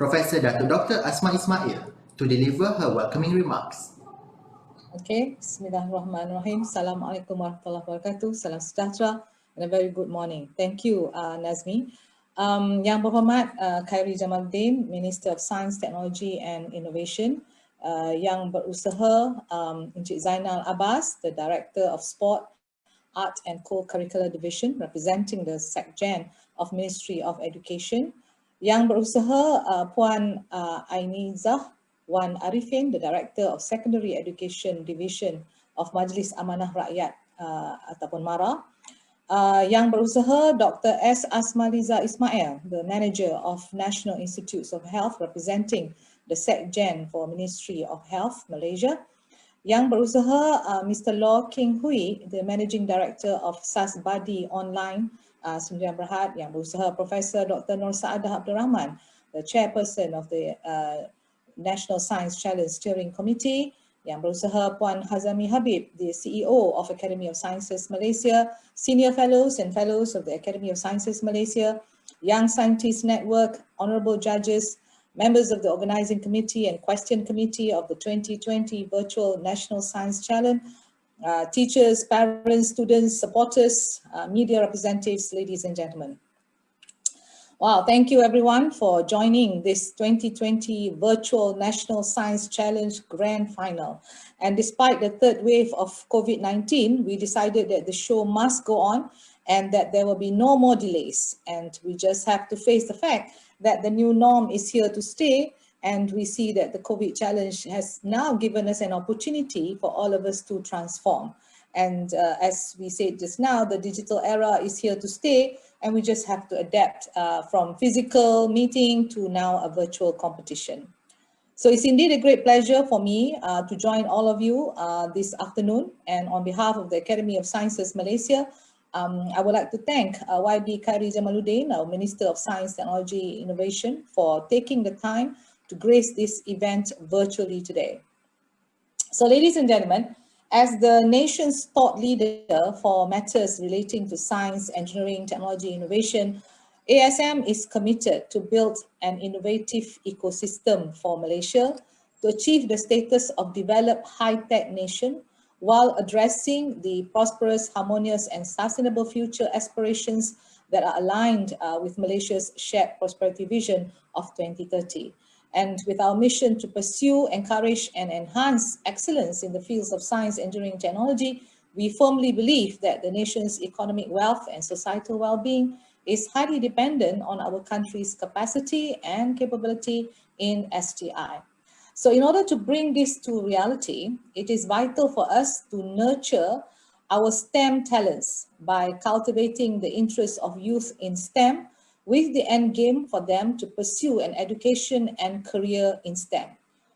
Professor Dr. Asma Ismail to deliver her welcoming remarks. Okay, Bismillahirrahmanirrahim. Assalamualaikum warahmatullahi wabarakatuh. Salam sejahtera and a very good morning. Thank you, Nazmi. Yang berhormat Khairi Jamaluddin, Minister of Science, Technology and Innovation. Yang berusaha Encik Zainal Abbas, the Director of Sport, Art and Co-Curricular Division, representing the SecGen of Ministry of Education. Yang berusaha Puan Ainizah Wan Arifin, the Director of Secondary Education Division of Majlis Amanah Rakyat ataupun MARA. Yang berusaha Dr. S. Asmaliza Ismail, the Manager of National Institutes of Health, representing the SecGen for Ministry of Health, Malaysia. Yang berusaha Mr. Law King Hui, the Managing Director of SAS Badi Online, Sdn Bhd. Yang berusaha Professor Dr. Nur Saadah Abdul Rahman, the Chairperson of the National Science Challenge Steering Committee. Yang berusaha Puan Hazami Habib, the CEO of Academy of Sciences Malaysia, Senior Fellows and Fellows of the Academy of Sciences Malaysia, Young Scientists Network, Honourable Judges, members of the Organising Committee and Question Committee of the 2020 Virtual National Science Challenge, teachers, parents, students, supporters, media representatives, ladies and gentlemen. Wow, thank you everyone for joining this 2020 Virtual National Science Challenge Grand Final. And despite the third wave of COVID-19, we decided that the show must go on and that there will be no more delays. And we just have to face the fact that the new norm is here to stay, and we see that the COVID challenge has now given us an opportunity for all of us to transform. And as we said just now, the digital era is here to stay, and we just have to adapt from physical meeting to now a virtual competition. So it's indeed a great pleasure for me to join all of you this afternoon, and on behalf of the Academy of Sciences Malaysia, I would like to thank YB Khairi Jamaluddin, our Minister of Science, Technology, Innovation, for taking the time to grace this event virtually today. So ladies and gentlemen, as the nation's thought leader for matters relating to science, engineering, technology, innovation, ASM is committed to build an innovative ecosystem for Malaysia to achieve the status of developed high-tech nation while addressing the prosperous, harmonious and sustainable future aspirations that are aligned with Malaysia's shared prosperity vision of 2030. And with our mission to pursue, encourage and enhance excellence in the fields of science, engineering, technology, we firmly believe that the nation's economic wealth and societal well-being is highly dependent on our country's capacity and capability in STI. So in order to bring this to reality, it is vital for us to nurture our STEM talents by cultivating the interest of youth in STEM with the end game for them to pursue an education and career in STEM.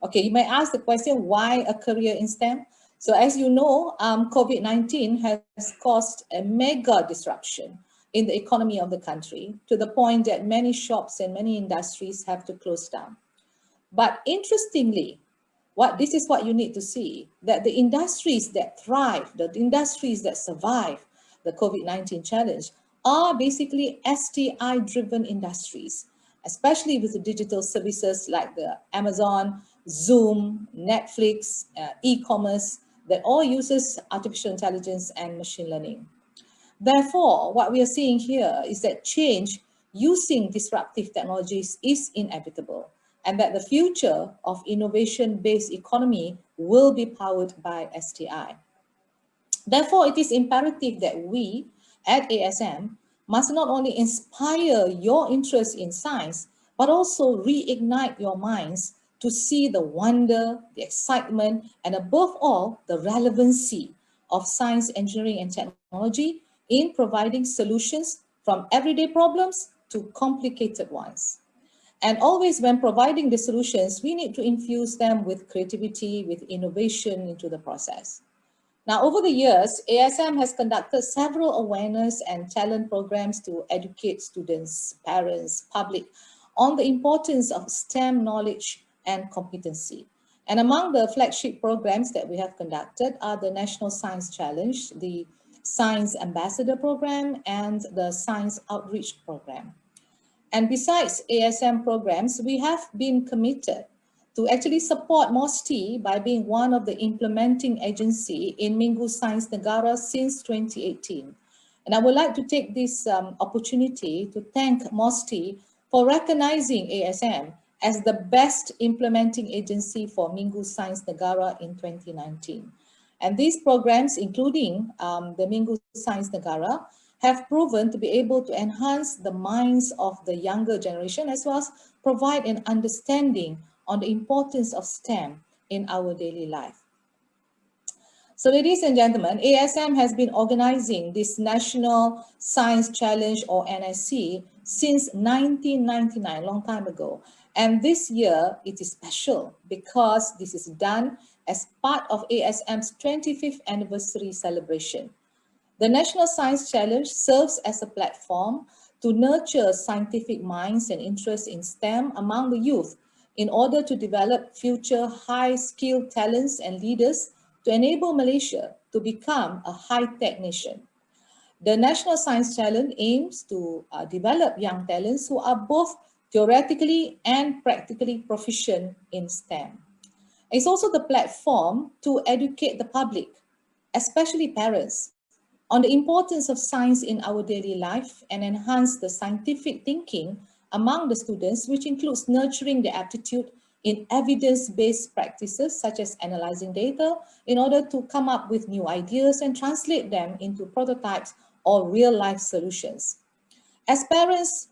Okay, you may ask the question, why a career in STEM? So as you know, COVID-19 has caused a mega disruption in the economy of the country to the point that many shops and many industries have to close down. But interestingly, this is what you need to see, that the industries that thrive, the industries that survive the COVID-19 challenge are basically STI-driven industries, especially with the digital services like the Amazon, Zoom, Netflix, e-commerce, that all uses artificial intelligence and machine learning. Therefore, what we are seeing here is that change using disruptive technologies is inevitable, and that the future of innovation-based economy will be powered by STI. Therefore, it is imperative that we at ASM must not only inspire your interest in science, but also reignite your minds to see the wonder, the excitement, and above all, the relevancy of science, engineering, and technology in providing solutions from everyday problems to complicated ones. And always when providing the solutions, we need to infuse them with creativity, with innovation into the process. Now, over the years, ASM has conducted several awareness and talent programs to educate students, parents, public on the importance of STEM knowledge and competency. And among the flagship programs that we have conducted are the National Science Challenge, the Science Ambassador Program, and the Science Outreach Program. And besides ASM programs, we have been committed to actually support MOSTI by being one of the implementing agency in Minggu Science Negara since 2018. And I would like to take this opportunity to thank MOSTI for recognizing ASM as the best implementing agency for Minggu Science Negara in 2019. And these programs, including the Minggu Science Negara, have proven to be able to enhance the minds of the younger generation as well as provide an understanding on the importance of STEM in our daily life. So ladies and gentlemen, ASM has been organizing this National Science Challenge or NSC since 1999, long time ago. And this year it is special because this is done as part of ASM's 25th anniversary celebration. The National Science Challenge serves as a platform to nurture scientific minds and interest in STEM among the youth in order to develop future high-skilled talents and leaders to enable Malaysia to become a high-tech nation. The National Science Challenge aims to develop young talents who are both theoretically and practically proficient in STEM. It's also the platform to educate the public, especially parents, on the importance of science in our daily life and enhance the scientific thinking among the students, which includes nurturing the aptitude in evidence-based practices such as analyzing data in order to come up with new ideas and translate them into prototypes or real-life solutions. As parents,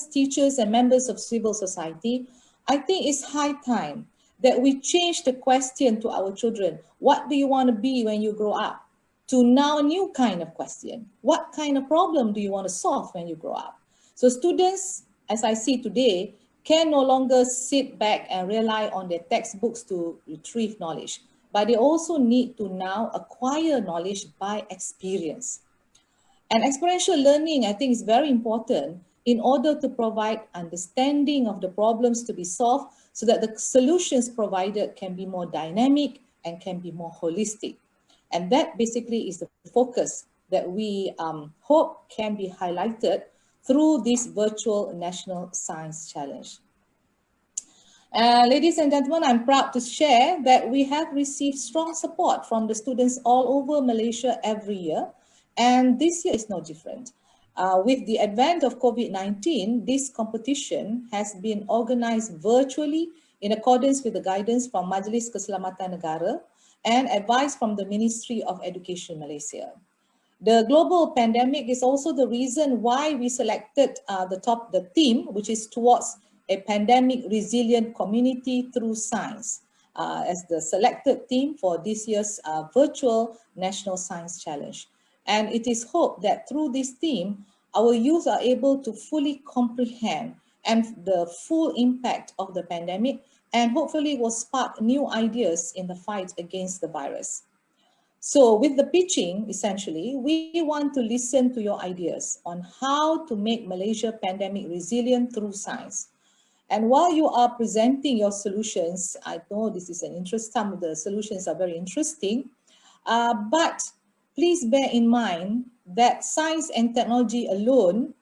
teachers, and members of civil society, I think it's high time that we change the question to our children, what do you want to be when you grow up? To now a new kind of question, what kind of problem do you want to solve when you grow up? So students, as I see today, can no longer sit back and rely on their textbooks to retrieve knowledge, but they also need to now acquire knowledge by experience. And experiential learning, I think, is very important in order to provide understanding of the problems to be solved so that the solutions provided can be more dynamic and can be more holistic. And that basically is the focus that we hope can be highlighted through this virtual National Science Challenge. Ladies and gentlemen, I'm proud to share that we have received strong support from the students all over Malaysia every year. And this year is no different. With the advent of COVID-19, this competition has been organized virtually in accordance with the guidance from Majlis Keselamatan Negara and advice from the Ministry of Education Malaysia. The global pandemic is also the reason why we selected the theme, which is towards a pandemic resilient community through science, as the selected theme for this year's virtual National Science Challenge. And it is hoped that through this theme, our youth are able to fully comprehend and the full impact of the pandemic, and hopefully will spark new ideas in the fight against the virus. So with the pitching, essentially, we want to listen to your ideas on how to make Malaysia pandemic resilient through science. And while you are presenting your solutions, I know this is an interest, some of the solutions are very interesting, but please bear in mind that science and technology alone,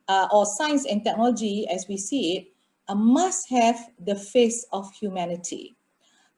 or science and technology as we see it, must have the face of humanity.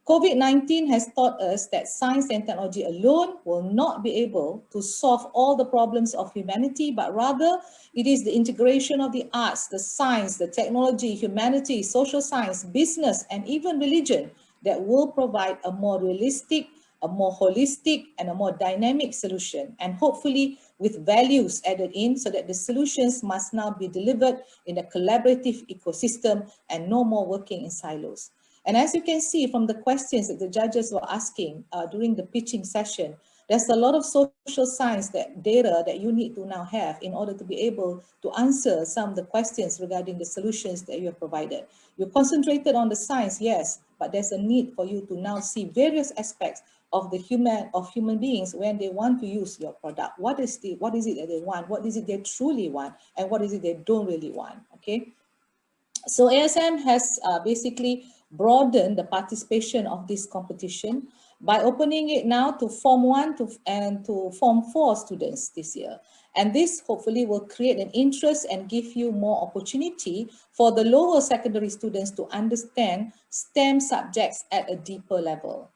COVID-19 has taught us that science and technology alone will not be able to solve all the problems of humanity, but rather it is the integration of the arts, the science, the technology, humanity, social science, business, and even religion that will provide a more realistic, a more holistic, and a more dynamic solution, and hopefully with values added in so that the solutions must now be delivered in a collaborative ecosystem and no more working in silos. And as you can see from the questions that the judges were asking during the pitching session, there's a lot of social science data that you need to now have in order to be able to answer some of the questions regarding the solutions that you have provided. You concentrated on the science, yes, but there's a need for you to now see various aspects of the human beings when they want to use your product. What is it that they want? What is it they truly want? And what is it they don't really want? Okay. So ASM has basically broadened the participation of this competition by opening it now to Form 1 and to Form 4 students this year. And this hopefully will create an interest and give you more opportunity for the lower secondary students to understand STEM subjects at a deeper level.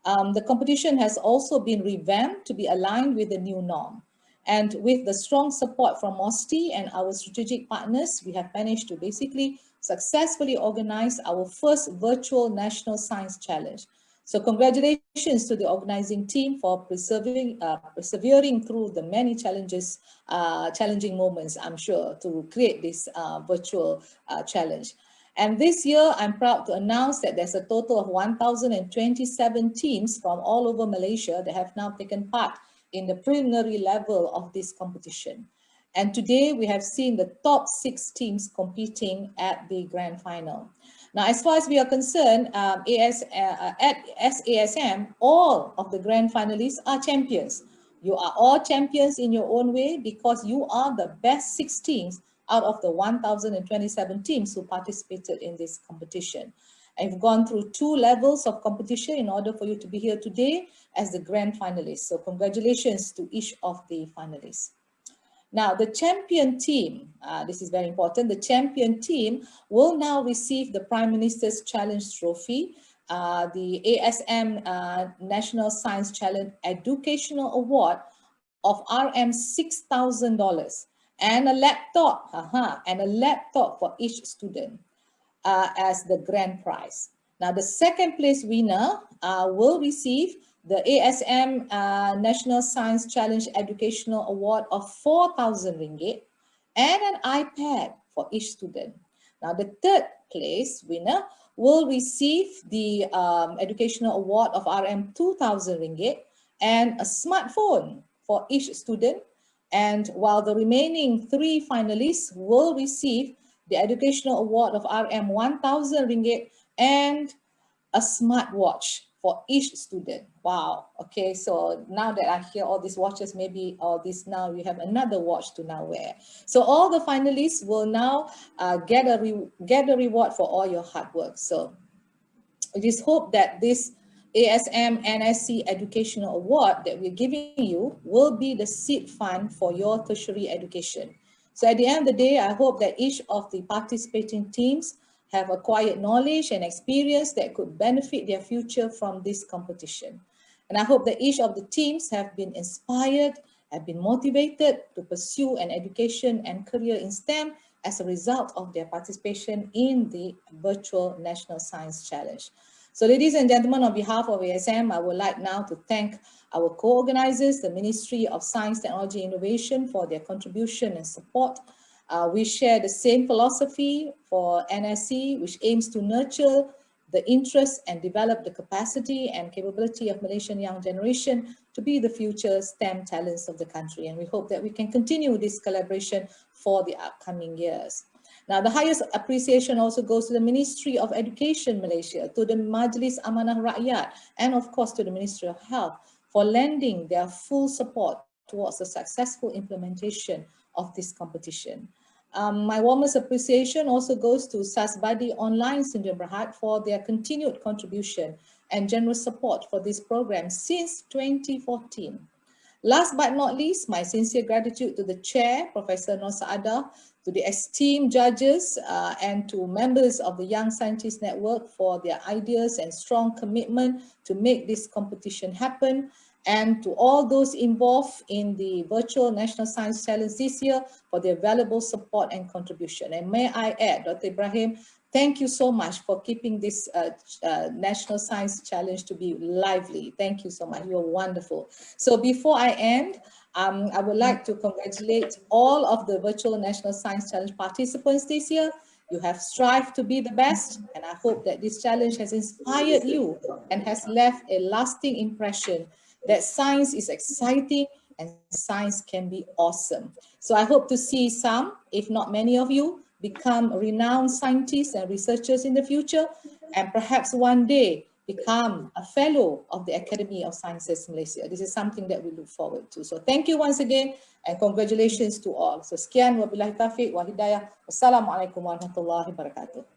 The competition has also been revamped to be aligned with the new norm. And with the strong support from MOSTI and our strategic partners, we have managed to basically successfully organize our first virtual National Science Challenge. So congratulations to the organizing team for persevering through the many challenging moments, I'm sure, to create this virtual challenge. And this year, I'm proud to announce that there's a total of 1,027 teams from all over Malaysia that have now taken part in the preliminary level of this competition. And today we have seen the top 6 teams competing at the grand final. Now, as far as we are concerned, at SASM, all of the grand finalists are champions. You are all champions in your own way because you are the best 6 teams out of the 1,027 teams who participated in this competition. I've gone through 2 levels of competition in order for you to be here today as the grand finalists. So congratulations to each of the finalists. Now, the champion team, this is very important, the champion team will now receive the Prime Minister's Challenge Trophy, the ASM National Science Challenge Educational Award of RM $6,000 and a laptop for each student as the grand prize. Now, the second place winner will receive the ASM National Science Challenge Educational Award of RM4,000 and an iPad for each student. Now, the third place winner will receive the Educational Award of RM2,000 and a smartphone for each student. And while the remaining 3 finalists will receive the Educational Award of RM1,000 and a smartwatch for each student. Wow. Okay, so now that I hear all these watches, maybe all this now you have another watch to now wear. So all the finalists will now get a reward for all your hard work. So it is hoped that this ASM NSC Educational Award that we're giving you will be the seed fund for your tertiary education. So at the end of the day, I hope that each of the participating teams have acquired knowledge and experience that could benefit their future from this competition. And I hope that each of the teams have been inspired, have been motivated to pursue an education and career in STEM as a result of their participation in the virtual National Science Challenge. So ladies and gentlemen, on behalf of ASM, I would like now to thank our co-organizers, the Ministry of Science, Technology, Innovation for their contribution and support. We share the same philosophy for NSC, which aims to nurture the interest and develop the capacity and capability of Malaysian young generation to be the future STEM talents of the country. And we hope that we can continue this collaboration for the upcoming years. Now, the highest appreciation also goes to the Ministry of Education Malaysia, to the Majlis Amanah Rakyat, and of course to the Ministry of Health for lending their full support towards the successful implementation of this competition. My warmest appreciation also goes to Sasbadi Online Sdn Bhd for their continued contribution and generous support for this program since 2014. Last but not least, my sincere gratitude to the Chair, Professor Nur Saadah, to the esteemed judges and to members of the Young Scientist Network for their ideas and strong commitment to make this competition happen, and to all those involved in the virtual National Science Challenge this year for their valuable support and contribution. And may I add, Dr. Ibrahim, thank you so much for keeping this National Science Challenge to be lively. Thank you so much. You're wonderful. So before I end, I would like to congratulate all of the virtual National Science Challenge participants this year. You have strived to be the best, and I hope that this challenge has inspired you and has left a lasting impression that science is exciting and science can be awesome. So I hope to see some, if not many of you, become renowned scientists and researchers in the future, and perhaps one day become a fellow of the Academy of Sciences Malaysia. This is something that we look forward to. So thank you once again and congratulations to all. So sekian, wabillahi taufiq wa hidayah. Wassalamualaikum warahmatullahi wabarakatuh.